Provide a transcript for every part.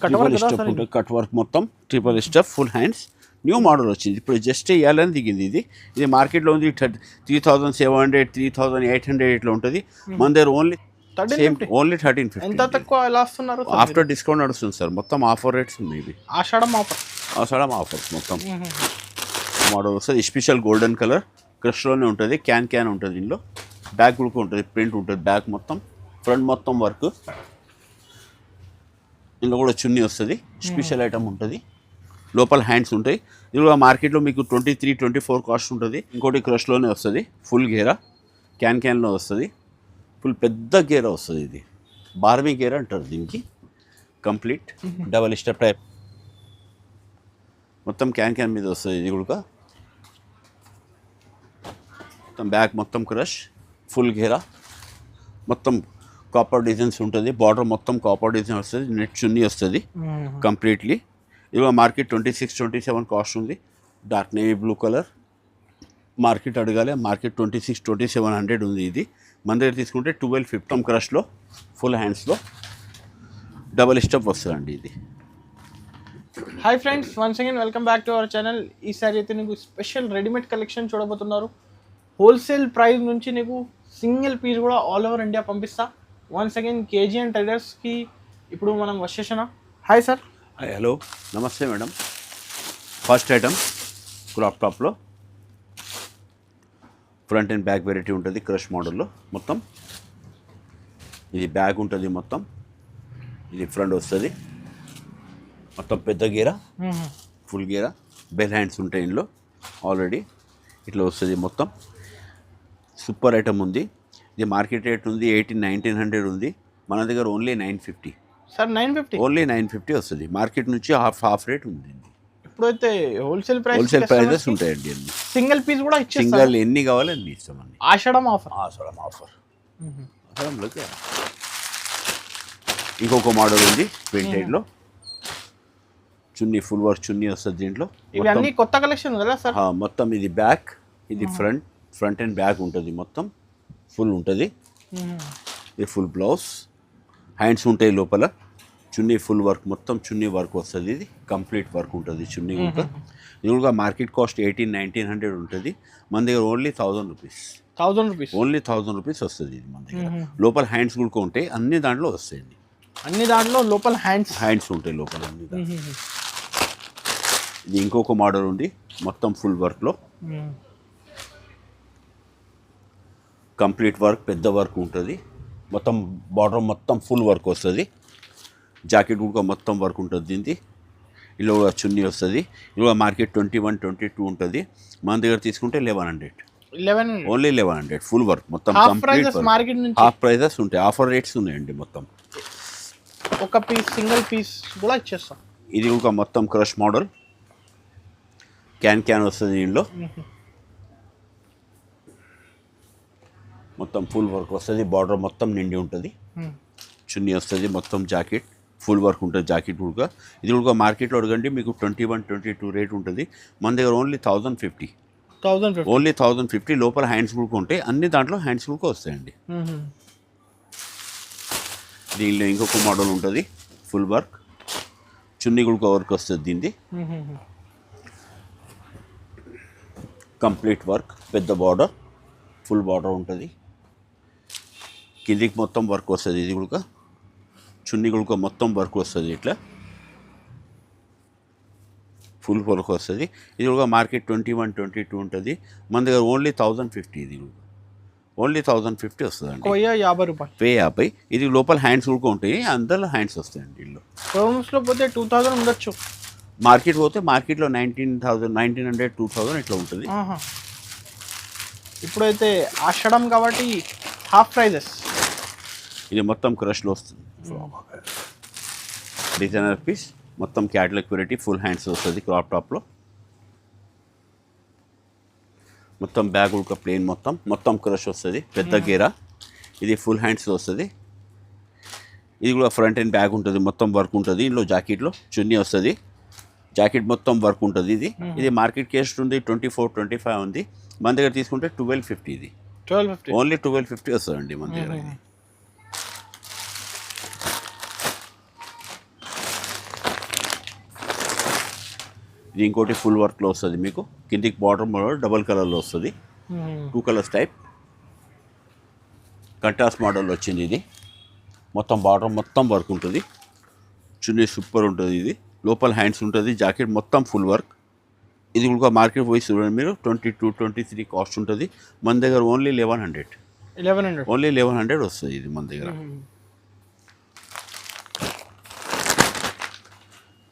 Triple step ఉంటుంది, cut work మొత్తం triple step full hands. New model వచ్చింది, ఇప్పుడు జస్ట్ ఇవ్వాలని దిగింది. ఇది మార్కెట్లో ఉంది 3700 3800 ఇట్లా ఉంటుంది. మన దగ్గర ఓన్లీ 1350. ఎంత తక్కువ ఎలా వస్తున్నారు? ఆఫ్టర్ డిస్కౌంట్ నడుస్తుంది సార్, మొత్తం ఆఫర్ రేట్స్ ఉన్నాయి. ఇవి ఆషాఢం ఆఫర్స్ మొత్తం మోడల్ వస్తుంది. స్పెషల్ గోల్డెన్ కలర్ క్రష్లోనే ఉంటుంది, క్యాన్ ఉంటుంది. దీనిలో బ్యాక్ కూడా ఉంటుంది, ప్రింట్ ఉంటుంది బ్యాక్ మొత్తం, ఫ్రంట్ మొత్తం వర్క్. ఇందులో కూడా చున్నీ వస్తుంది, స్పెషల్ ఐటమ్ ఉంటుంది. లోపల హ్యాండ్స్ ఉంటాయి. ఇది కూడా మార్కెట్లో మీకు 23-24 కాస్ట్ ఉంటుంది. ఇంకోటి క్రష్లోనే వస్తుంది, ఫుల్ గేరా క్యాన్లో వస్తుంది. ఫుల్ పెద్ద గేరా వస్తుంది. ఇది బార్మీ గేరా అంటారు దీనికి. కంప్లీట్ డబల్ స్టెప్ టైప్ మొత్తం క్యాన్ మీద వస్తుంది. ఇది కూడా మొత్తం బ్యాక్ మొత్తం క్రష్, ఫుల్ గేరా, మొత్తం కాపర్ డిజైన్స్ ఉంటుంది. బార్డర్ మొత్తం కాపర్ డిజైన్ వస్తుంది. నెట్ చున్నీ వస్తుంది కంప్లీట్లీ. ఇది మార్కెట్ 26-27 కాస్ట్ ఉంది. Dark navy blue colour market అడగాలి. మార్కెట్ 26-2700 ఉంది. ఇది మన దగ్గర తీసుకుంటే 1250 క్రష్లో ఫుల్ హ్యాండ్స్లో డబల్ స్టెప్ వస్తుందండి. ఇది hi friends, once again welcome back to our channel. ఈసారి అయితే నీకు స్పెషల్ రెడీమేడ్ కలెక్షన్ చూడబోతున్నారు. హోల్సేల్ ప్రైస్ నుంచి నీకు సింగిల్ పీస్ కూడా ఆల్ ఓవర్ ఇండియా పంపిస్తా. వన్స్ అగైన్ కేజీఎన్ ట్రేడర్స్కి ఇప్పుడు మనం వచ్చేసిన. Hi sir. హలో, నమస్తే మేడం. ఫస్ట్ ఐటమ్ క్రాప్ టాప్లో ఫ్రంట్ అండ్ బ్యాక్ వెరైటీ ఉంటుంది. క్రష్ మోడల్లో మొత్తం ఇది బ్యాగ్ ఉంటుంది. మొత్తం ఇది ఫ్రంట్ వస్తుంది. మొత్తం పెద్ద గేరా, ఫుల్ గేరా, బెల్ హ్యాండ్స్ ఉంటాయి ఇందులో. ఆల్రెడీ ఇట్లా వస్తుంది. మొత్తం సూపర్ ఐటమ్ ఉంది. ఇది మార్కెట్ రేట్ ఉంది 1800-1900 ఉంది. మన దగ్గర ఓన్లీ 950 సార్. 950 ఓన్లీ 950 వస్తుంది. మార్కెట్ నుంచి హాఫ్ రేట్ ఉంది. ఇప్పుడైతే హోల్సేల్ ప్రైజెస్ ఉంటాయండి. అన్ని సింగిల్ పీస్ కూడా సింగిల్ ఎన్ని కావాలి అన్ని ఇస్తామండి. ఆషాఢం ఆఫర్. ఇంకొక మోడల్ ఉంది ప్రింటెడ్లో. చున్నీ ఫుల్ వర్క్ చున్నీ వస్తుంది దీంట్లో. ఇవన్నీ కొత్త కలెక్షన్ కదా సార్? మొత్తం ఇది బ్యాక్, ఇది ఫ్రంట్ అండ్ బ్యాక్ ఉంటుంది. మొత్తం ఫుల్ ఉంటుంది. ఇది ఫుల్ బ్లౌజ్, హ్యాండ్స్ ఉంటాయి లోపల. చున్నీ ఫుల్ వర్క్, మొత్తం చున్నీ వర్క్ వస్తుంది. ఇది కంప్లీట్ వర్క్ ఉంటుంది చున్నీ కూడా. ఇది కూడా మార్కెట్ కాస్ట్ 1800-1900 ఉంటుంది. మన దగ్గర ఓన్లీ 1000 రూపీస్. ఓన్లీ 1000 రూపీస్ వస్తుంది. ఇది మన దగ్గర లోపల హ్యాండ్స్ కూడా ఉంటాయి. అన్ని దాంట్లో వస్తాయండి. అన్ని దాంట్లో లోపల హ్యాండ్స్ ఉంటాయి లోపల అన్ని. ఇది ఇంకొక మోడల్ ఉంది, మొత్తం ఫుల్ వర్క్లో. కంప్లీట్ వర్క్, పెద్ద వర్క్ ఉంటుంది. మొత్తం బార్డర్ మొత్తం ఫుల్ వర్క్ వస్తుంది. జాకెట్ కూడా మొత్తం వర్క్ ఉంటుంది దీనికి. ఇలా కూడా చున్నీ వస్తుంది. ఇలా మార్కెట్ 21-22 ఉంటుంది. మన దగ్గర తీసుకుంటే 1100. ఓన్లీ 1100 ఫుల్ వర్క్ మొత్తం కంప్లీట్. హాఫ్ ప్రైజెస్ ఉంటాయి, ఆఫర్ రేట్స్ ఉన్నాయండి. మొత్తం ఒక పీస్ సింగిల్ పీస్ కూడా ఇచ్చేస్తాం. ఇది ఒక మొత్తం క్రష్ మోడల్, క్యాన్ వస్తుంది దీనిలో. మొత్తం ఫుల్ వర్క్ వస్తుంది. బార్డర్ మొత్తం నిండి ఉంటుంది. చున్నీ వస్తుంది. మొత్తం జాకెట్ ఫుల్ వర్క్ ఉంటుంది. జాకెట్ కూడా ఇది కూడా మార్కెట్లో అడగండి మీకు 21-22 రేట్ ఉంటుంది. మన దగ్గర ఓన్లీ 1050. ఓన్లీ 1050. లోపల హ్యాండ్స్ కూడా ఉంటాయి. అన్ని దాంట్లో హ్యాండ్స్ కూడా వస్తాయండి. దీనిలో ఇంకొక మోడల్ ఉంటుంది, ఫుల్ వర్క్, చున్నీ కూడా వర్క్ వస్తుంది దీన్ని. కంప్లీట్ వర్క్, పెద్ద బార్డర్, ఫుల్ బార్డర్ ఉంటుంది. కిందికి మొత్తం వర్క్ వస్తుంది. ఇది కూడా చున్నీ కూడా మొత్తం వర్క్ వస్తుంది. ఇట్లా ఫుల్ వర్క్ వస్తుంది. ఇది కూడా మార్కెట్ 21-22 ఉంటుంది. మన దగ్గర ఓన్లీ 1050. ఇది కూడా ఓన్లీ 1050 వస్తుందండి. 50. ఇది లోపల హ్యాండ్స్ కూడా ఉంటాయి. అందరిలో హ్యాండ్స్ వస్తాయండి. వీళ్ళు షోరూమ్స్లో పోతే 2000 ఉండొచ్చు. మార్కెట్ పోతే మార్కెట్లో 1900 2000 ఇట్లా ఉంటుంది. ఇప్పుడైతే ఆషాఢం కాబట్టి హాఫ్ ప్రైజెస్. ఇది మొత్తం క్రష్లో వస్తుంది. డిజైనర్ పీస్, మొత్తం క్యాటలాగ్ వెరైటీ, ఫుల్ హ్యాండ్స్ వస్తుంది. క్రాప్ టాప్లో మొత్తం బ్యాగ్ ఒక ప్లేన్, మొత్తం క్రష్ వస్తుంది. పెద్ద గేరా. ఇది ఫుల్ హ్యాండ్స్ వస్తుంది. ఇది కూడా ఫ్రంట్ అండ్ బ్యాగ్ ఉంటుంది. మొత్తం వర్క్ ఉంటుంది. ఇందులో జాకెట్లో చున్నీ వస్తుంది. జాకెట్ మొత్తం వర్క్ ఉంటుంది. ఇది మార్కెట్ కాస్ట్ ఉంది 24-25 ఉంది. మన దగ్గర తీసుకుంటే 1250. ఇది ఓన్లీ 1250 వస్తుందండి మన దగ్గర. ఇది ఇంకోటి ఫుల్ వర్క్లో వస్తుంది మీకు, కిందికి బార్డర్ మోడల్ డబల్ కలర్లో వస్తుంది, 2 కలర్స్ టైప్ కంట్రాస్ట్ మోడల్ వచ్చింది. ఇది మొత్తం బార్డర్ మొత్తం వర్క్ ఉంటుంది, చున్నీ సూపర్ ఉంటుంది. ఇది లోపల హ్యాండ్స్ ఉంటుంది, జాకెట్ మొత్తం ఫుల్ వర్క్. ఇది కూడా మార్కెట్ పోయి చూడండి మీరు 22-23 కాస్ట్ ఉంటుంది. మన దగ్గర ఓన్లీ 1100 ఓన్లీ 1100 వస్తుంది ఇది మన దగ్గర.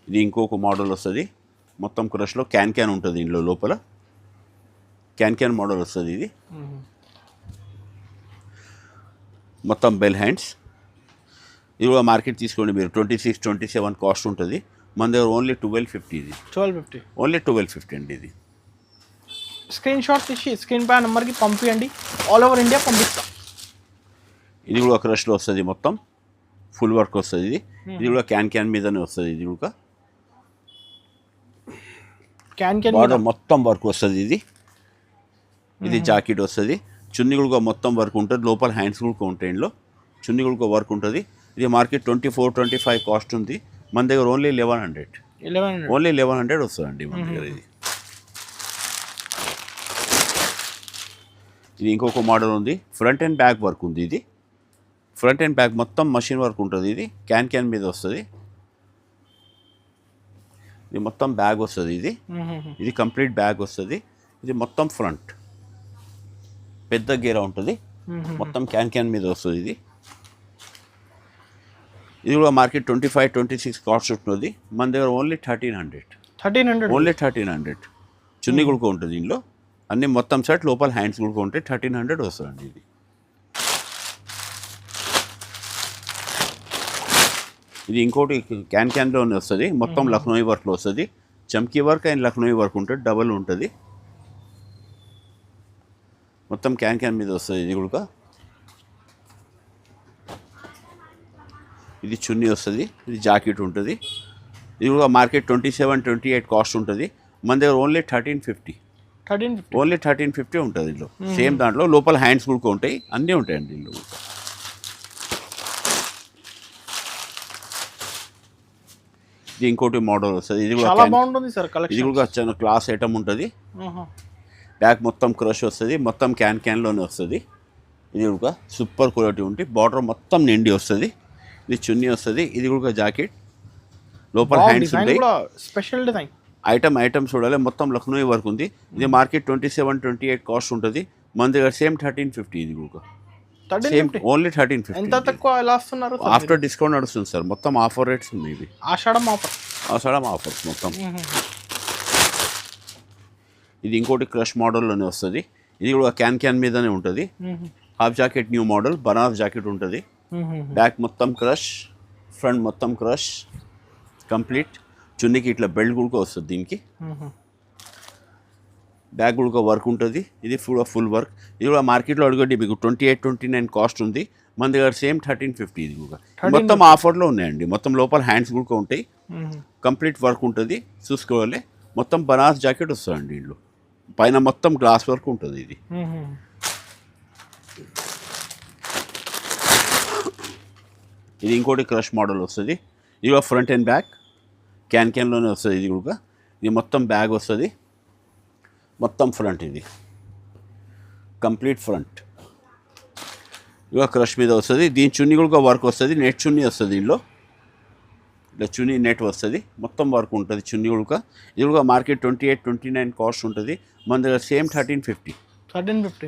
ఇది ఇంకొక మోడల్ వస్తుంది, మొత్తం క్రష్లో క్యాన్ ఉంటుంది ఇందులో, లోపల క్యాన్ మోడల్ వస్తుంది. ఇది మొత్తం బెల్ హ్యాండ్స్. ఇది కూడా మార్కెట్ తీసుకోండి మీరు 26-27 కాస్ట్ ఉంటుంది. మన దగ్గర ఓన్లీ 1250 ఇది, 1250 ఓన్లీ 1250 అండి. ఇది స్క్రీన్ షాట్ తీసి స్క్రీన్ పై నెంబర్కి పంపించండి, ఆల్ ఓవర్ ఇండియా పంపిస్తాం. ఇది కూడా క్రష్లో వస్తుంది, మొత్తం ఫుల్ వర్క్ వస్తుంది. ఇది కూడా క్యాన్ మీదనే వస్తుంది. ఇది కూడా క్యాన్ బార్డర్ మొత్తం వర్క్ వస్తుంది. ఇది జాకెట్ వస్తుంది, చున్నీ కూడా మొత్తం వర్క్ ఉంటుంది, లోపల హ్యాండ్స్ కూడా ఉంటాయి, ఇందులో చున్నీ కూడా వర్క్ ఉంటుంది. ఇది మార్కెట్ 24-25 కాస్ట్ ఉంది. మన దగ్గర ఓన్లీ 1100 ఓన్లీ 1100 వస్తుందండి మన దగ్గర. ఇది ఇంకొక మోడల్ ఉంది, ఫ్రంట్ అండ్ బ్యాక్ వర్క్ ఉంది. ఇది ఫ్రంట్ అండ్ బ్యాక్ మొత్తం మషిన్ వర్క్ ఉంటుంది. ఇది క్యాన్ మీద వస్తుంది. ఇది మొత్తం బ్యాగ్ వస్తుంది. ఇది కంప్లీట్ బ్యాగ్ వస్తుంది. ఇది మొత్తం ఫ్రంట్ పెద్ద గేరా ఉంటుంది, మొత్తం క్యాన్ మీద వస్తుంది. ఇది కూడా మార్కెట్ 25-26 కాస్ట్ ఉంటుంది. మన దగ్గర ఓన్లీ 1300 ఓన్లీ 1300. చున్నీ కూడా ఉంటుంది దీనిలో, అన్ని మొత్తం సెట్ లోపల హ్యాండ్స్ కూడా ఉంటాయి. 1300 వస్తుందండి. ఇది ఇంకోటి క్యాన్లోనే వస్తుంది, మొత్తం లక్నోయి వర్క్లో వస్తుంది. చమ్కీ వర్క్ అండ్ లక్నోయి వర్క్ ఉంటుంది, డబల్ ఉంటుంది, మొత్తం క్యాన్ మీద వస్తుంది. ఇది కూడా ఇది చున్నీ వస్తుంది, ఇది జాకెట్ ఉంటుంది. ఇది కూడా మార్కెట్ 27-28 కాస్ట్ ఉంటుంది. మన దగ్గర ఓన్లీ 1350 ఓన్లీ 1350 ఉంటుంది. ఇందులో సేమ్ దాంట్లో లోపల హ్యాండ్స్ కూడా ఉంటాయి, అన్నీ ఉంటాయండి ఇందులో. ఇది ఇంకోటి మోడల్ వస్తుంది. ఇది కూడా బాగుంటుంది సార్ కలెక్షన్. ఇది కూడా చాలా క్లాస్ ఐటమ్ ఉంటుంది. బ్యాక్ మొత్తం క్రష్ వస్తుంది, మొత్తం క్యాన్లోనే వస్తుంది. ఇది కూడా సూపర్ క్వాలిటీ ఉంటుంది, బార్డర్ మొత్తం నిండి వస్తుంది. ఇది చున్నీ వస్తుంది. ఇది కూడా జాకెట్, లోపల హ్యాండ్స్ ఉంటాయి. స్పెషల్ డిజైన్ ఐటమ్ చూడాలి, మొత్తం లక్నోయి వర్క్ ఉంది. ఇది మార్కెట్ 27-28 కాస్ట్ ఉంటుంది. మన దగ్గర సేమ్ 1350. ఇది కూడా సేమ్ ఓన్లీ 1350. ఎంత తక్కువ ఎలా వస్తున్నారు? ఆఫ్టర్ డిస్కౌంట్ నడుస్తుంది సార్, మొత్తం ఆఫర్ రేట్స్ ఉన్నాయి. ఇది ఆషాఢం ఆఫర్స్ మొత్తం. ఇది ఇంకోటి క్రష్ మోడల్లోనే వస్తుంది. ఇది కూడా క్యాన్ మీదనే ఉంటుంది. Half jacket new model, Banaras jacket ఉంటుంది. బ్యాక్ మొత్తం క్రష్, ఫ్రంట్ మొత్తం క్రష్ కంప్లీట్. చున్నీకి ఇట్లా బెల్ట్ కూడా వస్తుంది. దీనికి బ్యాక్ కూడా వర్క్ ఉంటుంది. ఇది ఫుల్ వర్క్. ఇది కూడా మార్కెట్లో అడగండి మీకు 28-29 కాస్ట్ ఉంది. మన దగ్గర సేమ్ 1350. ఇది కూడా మొత్తం ఆఫర్లో ఉన్నాయండి. మొత్తం లోపల హ్యాండ్స్ కూడా ఉంటాయి, కంప్లీట్ వర్క్ ఉంటుంది. చూసుకోవాలి, మొత్తం బనారస్ జాకెట్ వస్తుందండి. ఇంట్లో పైన మొత్తం గ్లాస్ వర్క్ ఉంటుంది. ఇది ఇంకోటి క్రష్ మోడల్ వస్తుంది. ఇది కూడా ఫ్రంట్ అండ్ బ్యాక్ క్యాన్లోనే వస్తుంది. ఇది కూడా ఇది మొత్తం బ్యాగ్ వస్తుంది, మొత్తం ఫ్రంట్. ఇది కంప్లీట్ ఫ్రంట్, ఇక క్రష్ మీద వస్తుంది. దీని చున్నీ కూడా వర్క్ వస్తుంది, నెట్ చున్నీ వస్తుంది. దీనిలో ఇట్లా చున్నీ నెట్ వస్తుంది, మొత్తం వర్క్ ఉంటుంది చున్నీ కూడా. ఇది కూడా మార్కెట్ 28-29 కాస్ట్ ఉంటుంది. మన దగ్గర సేమ్ 1350.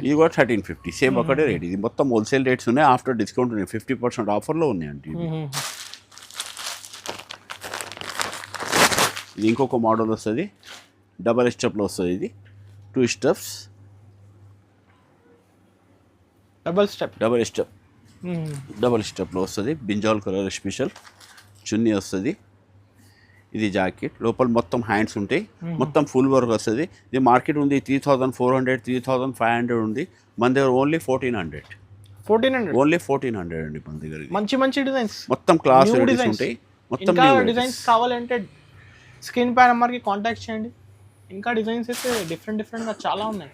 ఇది కూడా 1350 సేమ్ ఒకటే రేట్. ఇది మొత్తం హోల్సేల్ రేట్స్ ఉన్నాయి, ఆఫ్టర్ డిస్కౌంట్ ఉన్నాయి, 50% ఆఫర్లో ఉన్నాయండి. ఇది ఇంకొక మోడల్ వస్తుంది, డబల్ స్టెప్లో వస్తుంది. ఇది 2 స్టెప్స్, డబల్ స్టెప్లో వస్తుంది. బ్రింజాల్ కలర్ స్పెషల్ చున్నీ వస్తుంది. ఇది జాకెట్, లోపల మొత్తం హ్యాండ్స్ ఉంటాయి, మొత్తం ఫుల్ వర్క్ వస్తుంది. ఇది మార్కెట్ ఉంది 3400, 3500 ఉంది. మన దగ్గర ఓన్లీ 1400 ఓన్లీ 1400 అండి మన దగ్గర. మంచి డిజైన్స్, మొత్తం క్లాస్ ఉంటాయి. మొత్తం డిజైన్స్ కావాలంటే స్క్రీన్ పై నెంబర్కి కాంటాక్ట్ చేయండి. ఇంకా డిజైన్స్ అయితే డిఫరెంట్గా చాలా ఉన్నాయి.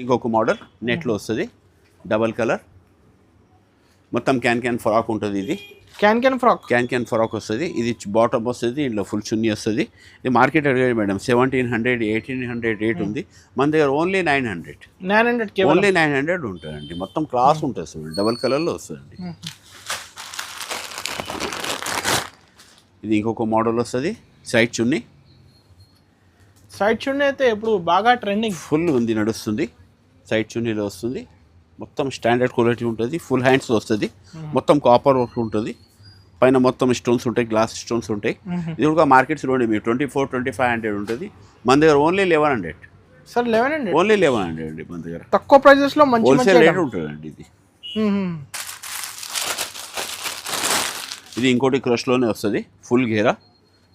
ఇంకొక మోడల్ నెట్లో వస్తుంది, డబల్ కలర్, మొత్తం క్యాన్ ఫ్రాక్ ఉంటుంది. ఇది క్యాన్ ఫ్రాక్. క్యాన్ ఫ్రాక్ వస్తుంది. ఇది బాటమ్ వస్తుంది, ఇంట్లో ఫుల్ చున్నీ వస్తుంది. ఇది మార్కెట్ అడిగాడు మేడం 1700 1800 రేట్ ఉంది. మన దగ్గర ఓన్లీ 900 ఓన్లీ 900 ఉంటుందండి. మొత్తం క్లాస్ ఉంటుంది సార్, డబల్ కలర్లో వస్తుందండి. ఇది ఇంకొక మోడల్ వస్తుంది, సైడ్ చున్నీ. సైడ్ చున్నీ అయితే ఇప్పుడు బాగా ట్రెండింగ్, ఫుల్ ఉంది, నడుస్తుంది. సైడ్ చున్నీలో వస్తుంది, మొత్తం స్టాండర్డ్ క్వాలిటీ ఉంటుంది. ఫుల్ హ్యాండ్స్లో వస్తుంది, మొత్తం కాపర్ వర్క్ ఉంటుంది. పైన మొత్తం స్టోన్స్ ఉంటాయి, గ్లాస్ స్టోన్స్ ఉంటాయి. ఇది కూడా మార్కెట్స్లో మీరు 2400-2500 ఉంటుంది. మన దగ్గర ఓన్లీ 1100 సార్. 1100 ఓన్లీ 1100 అండి మన దగ్గర. తక్కువ ప్రైజెస్లో మంచి హోల్సేల్ రేట్ ఉంటుందండి ఇది. ఇది ఇంకోటి క్రష్లోనే వస్తుంది, ఫుల్ గేరా.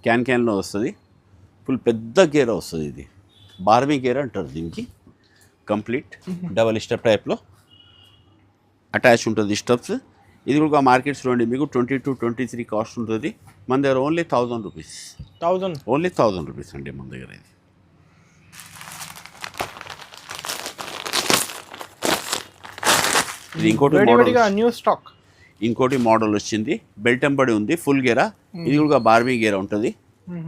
క్యాన్లో వస్తుంది, ఫుల్ పెద్ద గేరా వస్తుంది. ఇది బార్బీ గేరా అంటారు దీనికి. కంప్లీట్ డబల్ స్టెప్ టైప్లో అటాచ్ ఉంటుంది స్టెప్స్. ఇది కూడా మార్కెట్స్లో అండి మీకు 22-23 కాస్ట్ ఉంటుంది. మన దగ్గర ఓన్లీ 1000 రూపీస్. ఓన్లీ 1000 రూపీస్ అండి మన దగ్గర. ఇది ఇంకోటి మోడల్, న్యూ స్టాక్. ఇంకోటి మోడల్ వచ్చింది, బెల్ట్ ఎంబడి ఉంది, ఫుల్ గేరా. ఇది కూడా బార్బీ గేరా ఉంటుంది.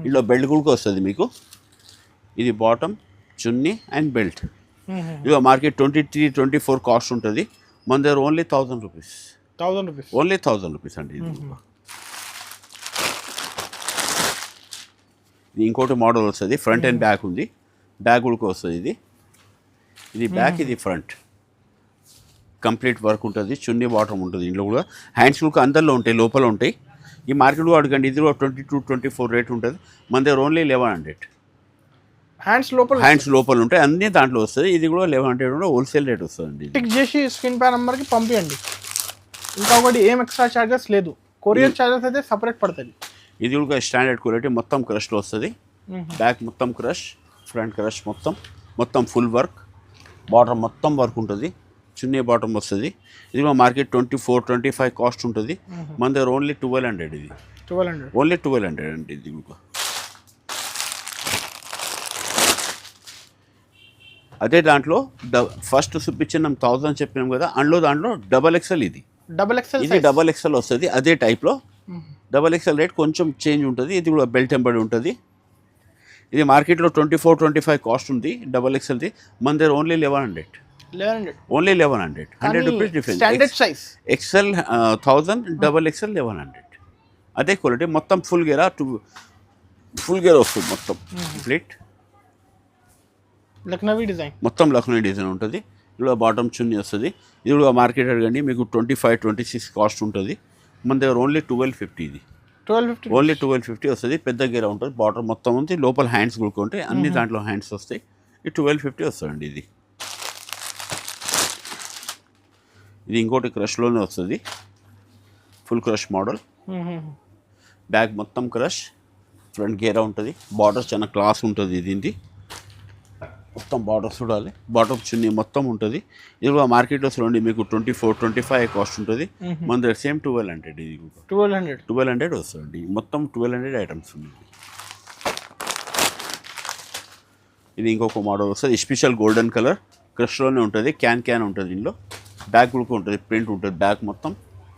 ఇందులో బెల్ట్ కూడా వస్తుంది మీకు. ఇది బాటమ్, చున్నీ అండ్ బెల్ట్. ఇది మార్కెట్ 23-24 కాస్ట్ ఉంటుంది. మన దగ్గర ఓన్లీ 1000 రూపీస్. ఓన్లీ 1000 రూపీస్ అండి. ఇది ఇంకోటి మోడల్ వస్తుంది, ఫ్రంట్ అండ్ బ్యాక్ ఉంది. బ్యాక్ కూడా వస్తుంది. ఇది బ్యాక్, ఇది ఫ్రంట్. కంప్లీట్ వర్క్ ఉంటుంది, చున్నీ బాటమ్ ఉంటుంది. ఇంట్లో కూడా హ్యాండ్స్ కూడా అందరిలో ఉంటాయి, లోపల ఉంటాయి. ఈ మార్కెట్ కూడా అడగండి, ఇది కూడా 22-24 రేట్ ఉంటుంది. మన దగ్గర ఓన్లీ 1100. హ్యాండ్స్ లోపల ఉంటాయి, అన్నీ దాంట్లో వస్తుంది. ఇది కూడా 1100 కూడా హోల్సేల్ రేట్ వస్తుంది. టిక్ చేసి స్క్రీన్ పై నెంబర్కి పంపించండి. ఇంకా ఒకటి ఏం ఎక్స్ట్రా చార్జెస్ లేదు, కొరియర్ చార్జెస్ అయితే సపరేట్ పడుతుంది. ఇది కూడా స్టాండర్డ్ క్వాలిటీ, మొత్తం క్రష్లో వస్తుంది. బ్యాక్ మొత్తం క్రష్, ఫ్రంట్ క్రష్ మొత్తం ఫుల్ వర్క్. బాటమ్ మొత్తం వర్క్ ఉంటుంది, చున్నీ బాటమ్ వస్తుంది. ఇది కూడా మార్కెట్ 24-25 కాస్ట్ ఉంటుంది. మన దగ్గర ఓన్లీ 1200. ఇది 1200 ఓన్లీ 1200 అండి. ఇది కూడా అదే దాంట్లో ఫస్ట్ చూపించినాం 1000 చెప్పినాం కదా, దాంట్లో డబల్ ఎక్సెల్. ఇది డబల్ ఎక్సెల్ వస్తుంది. అదే టైప్లో డబల్ ఎక్సెల్ రేట్ కొంచెం చేంజ్ ఉంటుంది. ఇది కూడా బెల్ట్ ఎంబడి ఉంటుంది. ఇది మార్కెట్లో 24-25 కాస్ట్ ఉంది డబల్ ఎక్సెల్ది. మన దగ్గర only 1100. Only 1100. 100 rupees difference. Excel 1000, double Excel 1100. అదే క్వాలిటీ, మొత్తం ఫుల్ గేరా వస్తుంది. మొత్తం కంప్లీట్ లక్నవీ డిజైన్, మొత్తం లక్నవీ డిజైన్ ఉంటుంది. ఇది బాటమ్ చున్నీ వస్తుంది. ఇది కూడా మార్కెట్ అడగండి మీకు 25-26 కాస్ట్ ఉంటుంది. మన దగ్గర ఓన్లీ 1250. ఇది 1250 ఓన్లీ 1250 వస్తుంది. పెద్ద గేరా ఉంటుంది, బాటమ్ మొత్తం ఉంది, లోపల హ్యాండ్స్ కూడా ఉంటాయి, అన్ని దాంట్లో హ్యాండ్స్ వస్తాయి. ఇది 1250 వస్తుందండి. ఇది ఇంకోటి క్రష్లోనే వస్తుంది, ఫుల్ క్రష్ మోడల్. బ్యాక్ మొత్తం క్రష్, ఫ్రంట్ గేరా ఉంటుంది. బార్డర్ చాలా క్లాస్ ఉంటుంది. దీనికి మొత్తం బార్డర్ చూడాలి, బాటమ్ చున్నీ మొత్తం ఉంటుంది. ఇది కూడా మార్కెట్లో చూడండి మీకు 24-25 కాస్ట్ ఉంటుంది. మన దగ్గర సేమ్ 1200. ఇది 1200 వస్తుంది. మొత్తం 1200 ఐటమ్స్ ఉన్నాయి. ఇది ఇంకొక మోడల్ వస్తుంది, స్పెషల్ గోల్డెన్ కలర్, క్రష్లోనే ఉంటుంది. క్యాన్ ఉంటుంది. దీనిలో బ్యాక్ కూడా ఉంటుంది, ప్రింట్ ఉంటుంది. బ్యాక్ మొత్తం,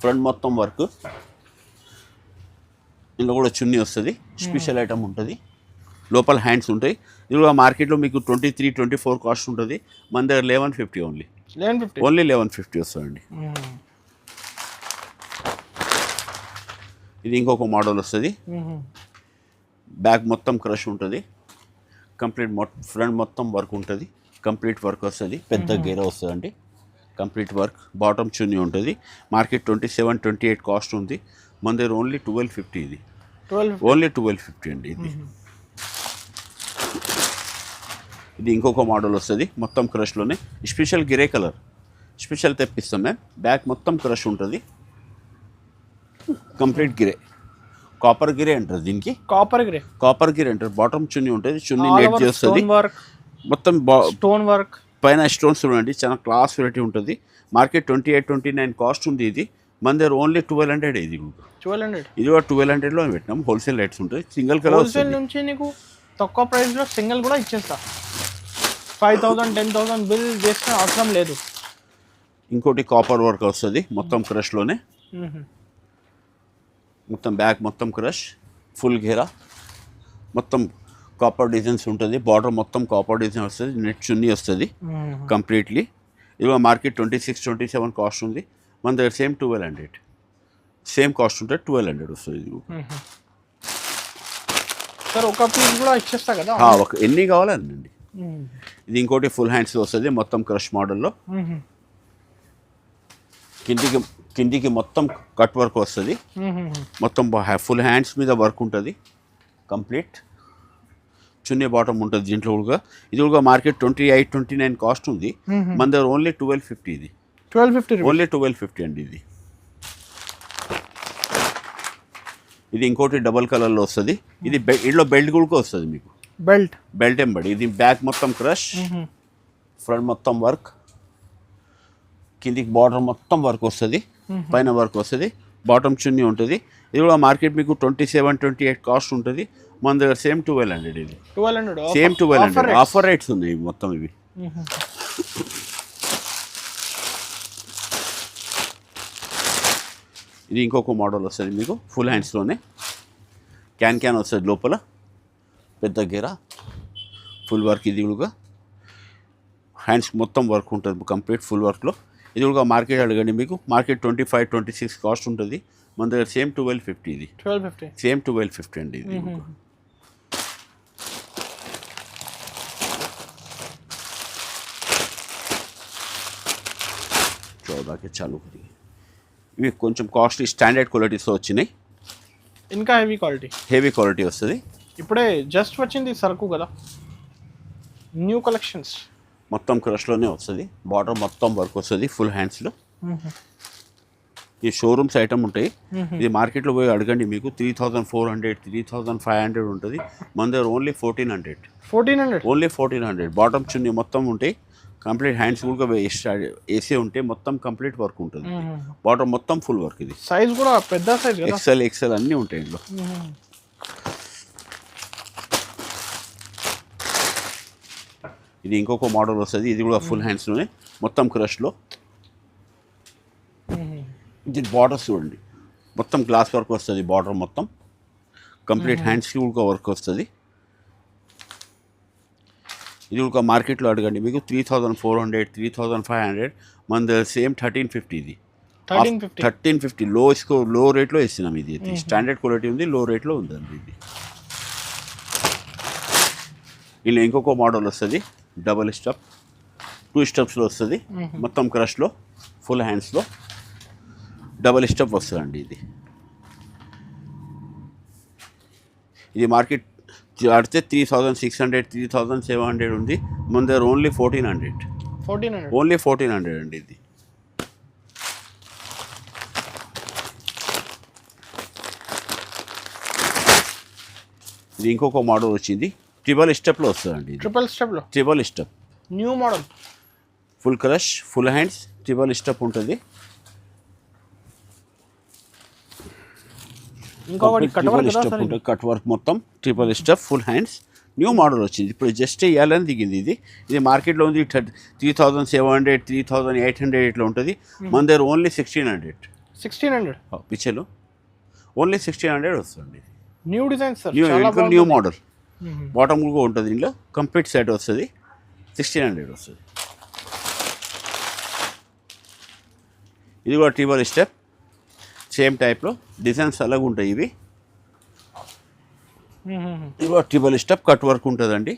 ఫ్రంట్ మొత్తం వర్క్. ఇందులో కూడా చున్నీ వస్తుంది, స్పెషల్ ఐటమ్ ఉంటుంది. లోపల హ్యాండ్స్ ఉంటాయి. ఇది కూడా మార్కెట్లో మీకు 23-24 కాస్ట్ ఉంటుంది. మన దగ్గర 1150 ఓన్లీ 1150 వస్తుందండి. ఇది ఇంకొక మోడల్ వస్తుంది, బ్యాక్ మొత్తం క్రష్ ఉంటుంది. కంప్లీట్ ఫ్రంట్ మొత్తం వర్క్ ఉంటుంది, కంప్లీట్ వర్క్ వస్తుంది. పెద్ద గేరా వస్తుందండి, కంప్లీట్ వర్క్. బాటమ్ చున్నీ ఉంటుంది. మార్కెట్ 27-28 కాస్ట్ ఉంది. మన దగ్గర ఓన్లీ 1250. ఇది ఓన్లీ 1250 అండి. ఇది ఇంకొక మోడల్ వస్తుంది, మొత్తం క్రష్లోనే. స్పెషల్ గ్రే కలర్, స్పెషల్ తెప్పిస్తాం మేము. బ్యాక్ మొత్తం క్రష్ ఉంటుంది, కంప్లీట్ గ్రే, కాపర్ గ్రే అంటారు దీనికి. కాపర్ గ్రే అంటారు. బాటమ్ చున్నీ ఉంటుంది, చున్నీ నెట్ చేస్తుంది, మొత్తం స్టోన్ వర్క్, పైన స్టోన్స్ చూడండి, చాలా క్లాస్ వెరైటీ ఉంటుంది. మార్కెట్ 28-29 కాస్ట్ ఉంది. ఇది మన దగ్గర ఓన్లీ 1200. ఇది కూడా 1200లో పెట్టినాం. హోల్సేల్ రేట్స్ ఉంటుంది. సింగిల్ కలర్ హోల్సేల్ నుంచి నీకు తక్కువ ప్రైస్లో సింగిల్ కూడా ఇచ్చేస్తా. 5000-10,000 బిల్ చేసిన అవసరం లేదు. ఇంకోటి కాపర్ వర్క్ వస్తుంది, మొత్తం క్రష్లోనే. మొత్తం బ్యాక్ మొత్తం క్రష్, ఫుల్ ఘేరా, మొత్తం కాపర్ డిజైన్స్ ఉంటుంది. బార్డర్ మొత్తం కాపర్ డిజైన్ వస్తుంది, నెట్ చున్నీ వస్తుంది కంప్లీట్లీ. ఇది మార్కెట్ 26-27 కాస్ట్ ఉంది, మన దగ్గర సేమ్ 1200 సేమ్ కాస్ట్ ఉంటుంది, 1200 వస్తుంది. ఇది సార్ ఒక పీస్ కూడా ఇచ్చేస్తా కదా, ఒక ఎన్ని కావాలండి. ఇది ఇంకోటి ఫుల్ హ్యాండ్స్ వస్తుంది, మొత్తం క్రష్ మోడల్లో. కిందికి మొత్తం కట్ వర్క్ వస్తుంది, మొత్తం ఫుల్ హ్యాండ్స్ మీద వర్క్ ఉంటుంది కంప్లీట్. చున్నీ బాటమ్ ఉంటుంది దీంట్లో కూడా. ఇది కూడా మార్కెట్ 28-29 కాస్ట్ ఉంది, మన దగ్గర ఓన్లీ 1250. ఇది 1250 ఓన్లీ 1250 అండి. ఇది ఇంకోటి డబల్ కలర్లో వస్తుంది. ఇది ఇంట్లో బెల్ట్ కూడా వస్తుంది మీకు, బెల్ట్ ఎంబడి. ఇది బ్యాక్ మొత్తం క్రష్, ఫ్రంట్ మొత్తం వర్క్, కిందికి బార్డర్ మొత్తం వర్క్ వస్తుంది, పైన వర్క్ వస్తుంది, బాటమ్ చున్నీ ఉంటుంది. ఇది కూడా మార్కెట్ మీకు 27-28 కాస్ట్ ఉంటుంది, మన దగ్గర సేమ్ 1200. ఇది 1200 సేమ్ 1200 ఆఫర్ రేట్స్ ఉన్నాయి మొత్తం ఇవి. ఇది ఇంకొక మోడల్ వస్తుంది మీకు, ఫుల్ హ్యాండ్స్లోనే క్యాన్ వస్తుంది, లోపల పెద్ద గేరా, ఫుల్ వర్క్. ఇది కూడా హ్యాండ్స్ మొత్తం వర్క్ ఉంటుంది కంప్లీట్ ఫుల్ వర్క్లో. ఇది కూడా మార్కెట్ అడగండి మీకు, మార్కెట్ 25-26 కాస్ట్ ఉంటుంది, మన దగ్గర సేమ్ 1250. ఇది 1250 సేమ్ 1250 అండి. ఇది చౌదాకే చాలు. ఇవి కొంచెం కాస్ట్లీ స్టాండర్డ్ క్వాలిటీస్తో వచ్చినాయి, ఇంకా హెవీ క్వాలిటీ వస్తుంది. ఇప్పుడే జస్ట్ వచ్చింది సరుకు కదా, న్యూ కలెక్షన్స్. మొత్తం క్రష్లోనే వస్తుంది, బార్డర్ మొత్తం వర్క్ వస్తుంది ఫుల్ హ్యాండ్స్లో. ఈ షోరూమ్స్ ఐటమ్ ఉంటాయి, ఇది మార్కెట్లో పోయి అడగండి మీకు 3400 3500 ఉంటుంది, మన దగ్గర ఓన్లీ 1400 ఓన్లీ 1400. బాటమ్ చున్నీ మొత్తం ఉంటాయి కంప్లీట్, హ్యాండ్స్ కూడా ఏసీ ఉంటే మొత్తం కంప్లీట్ వర్క్ ఉంటుంది, బాటమ్ మొత్తం ఫుల్ వర్క్. ఇది సైజ్ కూడా పెద్ద సైజ్, ఎక్సెల్ అన్నీ ఉంటాయి ఇందులో. ఇది ఇంకొక మోడల్ వస్తుంది, ఇది కూడా ఫుల్ హ్యాండ్స్లోనే మొత్తం క్రష్లో. ఇది బార్డర్స్ చూడండి, మొత్తం గ్లాస్ వర్క్ వస్తుంది, బార్డర్ మొత్తం కంప్లీట్ హ్యాండ్స్కి కూడా వర్క్ వస్తుంది. ఇది ఒక మార్కెట్లో అడగండి మీకు 3400 3500, మన దగ్గర సేమ్ 1350. ఇది 1350 లో రేట్లో ఇస్తున్నాం. ఇది స్టాండర్డ్ క్వాలిటీ ఉంది, లో రేట్లో ఉందండి. ఇది ఇలా ఇంకొక మోడల్ వస్తుంది, డబల్ స్టెప్ 2 స్టెప్స్లో వస్తుంది, మొత్తం క్రష్లో ఫుల్ హ్యాండ్స్లో డబల్ స్టెప్ వస్తుందండి. ఇది మార్కెట్ ఆడితే 3600 3700 ఉంది, మన దగ్గర ఓన్లీ 1400 ఓన్లీ 1400 అండి. ఇది ఇంకొక మోడల్ వచ్చింది, ట్రిపుల్ స్టెప్లో వస్తుందండి. Triple step new model, full crush, full hands, triple step ఉంటుంది. కట్ వర్క్ మొత్తం triple step full hands, new model వచ్చింది, ఇప్పుడు జస్ట్ వేయాలని దిగింది. ఇది మార్కెట్లో ఉంది 3700 3800 ఇట్లా ఉంటుంది, మన దగ్గర ఓన్లీ 1600 పిచ్చలు ఓన్లీ 1600 వస్తుంది. New design sir, new model, bottom కూడా ఉంటుంది దీంట్లో, కంప్లీట్ సెట్ వస్తుంది, 1600 వస్తుంది. ఇది కూడా ట్రిపుల్ స్టెప్ సేమ్ టైప్లో, డిజైన్స్ అలాగ ఉంటాయి. ఇవి ట్రిపుల్ స్టెప్ కట్ వర్క్ ఉంటుందండి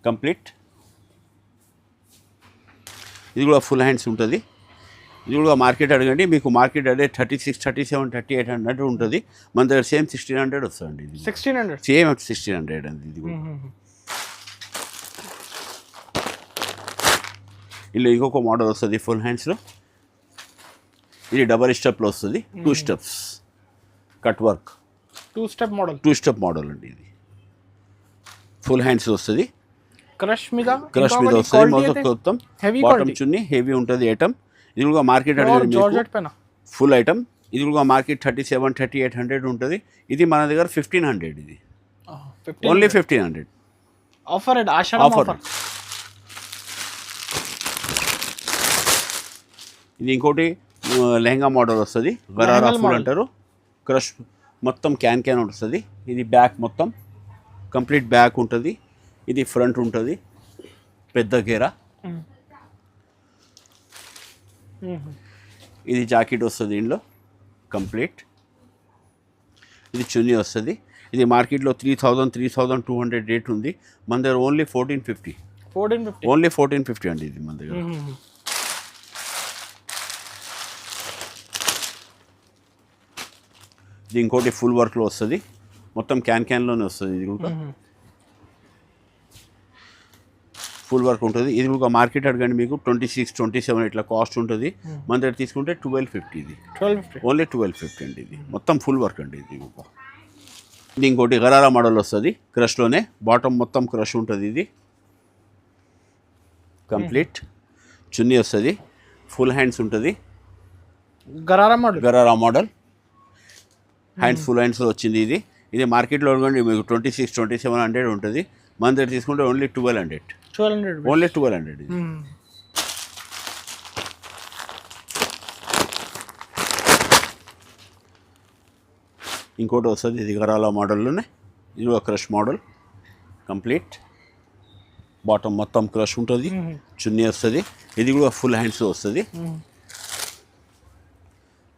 కంప్లీట్. ఇది కూడా ఫుల్ హ్యాండ్స్ ఉంటుంది. ఇది కూడా మార్కెట్ అడగండి మీకు, మార్కెట్ అదే 36 37 3800 ఉంటుంది, మన దగ్గర సేమ్ 1600 వస్తుందండి. ఇది 1600 సేమ్ 1600 అండి. ఇది కూడా ఇలా ఇంకొక మోడల్ వస్తుంది ఫుల్ హ్యాండ్స్లో, ఇది డబల్ స్టెప్లో వస్తుంది, 2 steps cut work, 2 step model అండి. ఇది ఫుల్ హ్యాండ్స్ వస్తుంది, క్రష్ మీద వస్తుంది, మొత్తం బాటమ్ చున్నీ హెవీ ఉంటుంది ఐటమ్. ఇది కూడా మార్కెట్ ఫుల్ ఐటమ్. ఇది కూడా మార్కెట్ 37 3800 ఉంటుంది, ఇది మన దగ్గర 1500. ఇది ఓన్లీ 1500 ఆఫర్. ఇది ఇంకోటి లెహంగా మోడల్ వస్తుంది, గరారా ఫుల్ అంటారు, క్రష్ మొత్తం క్యాన్ వస్తుంది. ఇది బ్యాక్ మొత్తం కంప్లీట్ బ్యాక్ ఉంటుంది. ఇది ఫ్రంట్ ఉంటుంది, పెద్ద గేరా. ఇది జాకెట్ వస్తుంది ఇందులో కంప్లీట్. ఇది చున్నీ వస్తుంది. ఇది మార్కెట్లో 3,200 రేట్ ఉంది. మన దగ్గర ఓన్లీ 1450. ఓన్లీ 1450 అండి ఇది మన దగ్గర. ఇది ఇంకోటి ఫుల్ వర్క్లో వస్తుంది, మొత్తం క్యాన్లోనే వస్తుంది. ఇది కూడా ఫుల్ వర్క్ ఉంటుంది. ఇది ఒక మార్కెట్ అడగండి మీకు 26, 27 ఇట్లా కాస్ట్ ఉంటుంది. మన దగ్గర తీసుకుంటే 1250. ఇది ఓన్లీ 1250 అండి. ఇది మొత్తం ఫుల్ వర్క్ అండి. ఇది ఇంకోటి గరారా మోడల్ వస్తుంది, క్రష్లోనే. బాటమ్ మొత్తం క్రష్ ఉంటుంది. ఇది కంప్లీట్ చున్నీ వస్తుంది, ఫుల్ హ్యాండ్స్ ఉంటుంది. గరారా మోడల్ హ్యాండ్స్, ఫుల్ హ్యాండ్స్లో వచ్చింది. ఇది మార్కెట్లో అడగండి మీకు 26, 2700 ఉంటుంది. మన దగ్గర తీసుకుంటే ఓన్లీ 1200. ఓన్లీ 1200. ఇంకోటి వస్తుంది, ఇది గరాలా మోడల్లోనే. ఇది ఒక క్రష్ మోడల్ కంప్లీట్. బాటమ్ మొత్తం క్రష్ ఉంటుంది, చున్నీ వస్తుంది. ఇది కూడా ఫుల్ హ్యాండ్స్లో వస్తుంది.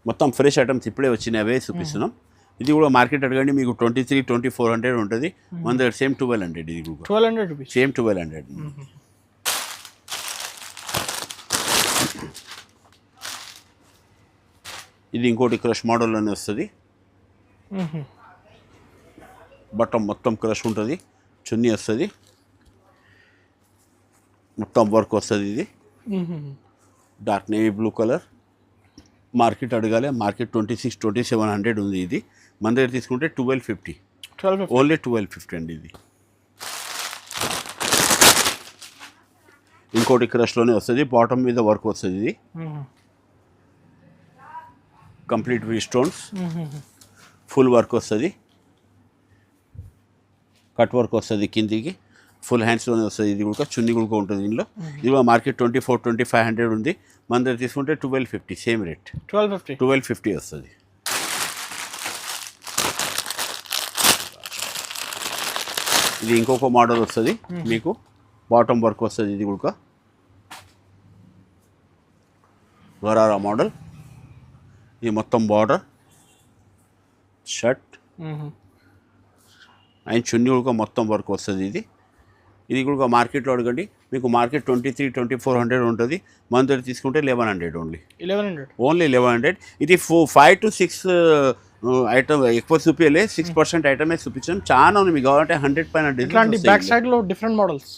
మొత్తం ఫ్రెష్ ఐటమ్స్ ఇప్పుడే వచ్చినాయి, అవే చూపిస్తున్నాం. ఇది కూడా మార్కెట్ అడగండి మీకు 23, 2400 ఉంటుంది. మన దగ్గర సేమ్ 1200. ఇది కూడా 1200 సేమ్ 1200. ఇది ఇంకోటి క్రష్ మోడల్లోనే వస్తుంది. బటన్ మొత్తం క్రష్ ఉంటుంది, చున్నీ వస్తుంది, మొత్తం వర్క్ వస్తుంది. ఇది dark navy blue colour. Market అడగాలి, మార్కెట్ 26, 2700 ఉంది. ఇది మన దగ్గర తీసుకుంటే 1250. ఓన్లీ 1250 అండి. ఇది ఇంకోటి క్రష్లోనే వస్తుంది, బాటమ్ మీద వర్క్ వస్తుంది. ఇది complete we stones, full work వస్తుంది, కట్ వర్క్ వస్తుంది కిందికి, ఫుల్ హ్యాండ్స్లోనే వస్తుంది. ఇది కూడా చున్నీ కూడా ఉంటుంది ఇందులో. ఇది కూడా మార్కెట్ 24, 2500 ఉంది. మన దగ్గర తీసుకుంటే 1250 సేమ్ రేట్. 1250 వస్తుంది. ఇది ఇంకొక మోడల్ వస్తుంది మీకు, బాటమ్ వర్క్ వస్తుంది. ఇది కూడా గరారా మోడల్. ఇది మొత్తం బార్డర్, షర్ట్ అండ్ చున్నీ కూడా మొత్తం వర్క్ వస్తుంది. ఇది కూడా మార్కెట్లో అడగండి మీకు, మార్కెట్ 23, 2400 ఉంటుంది. మన దగ్గర తీసుకుంటే 1100 ఓన్లీ. ఓన్లీ 1100. ఇది 5 to 6 ఐటమ్ ఎక్కువ చూపించలే, 6% ఐటమే చూపించాం. చాలా ఉంది, మీకు కావాలంటే 100 పైన బ్యాక్ సైడ్ లో డిఫరెంట్ మోడల్స్.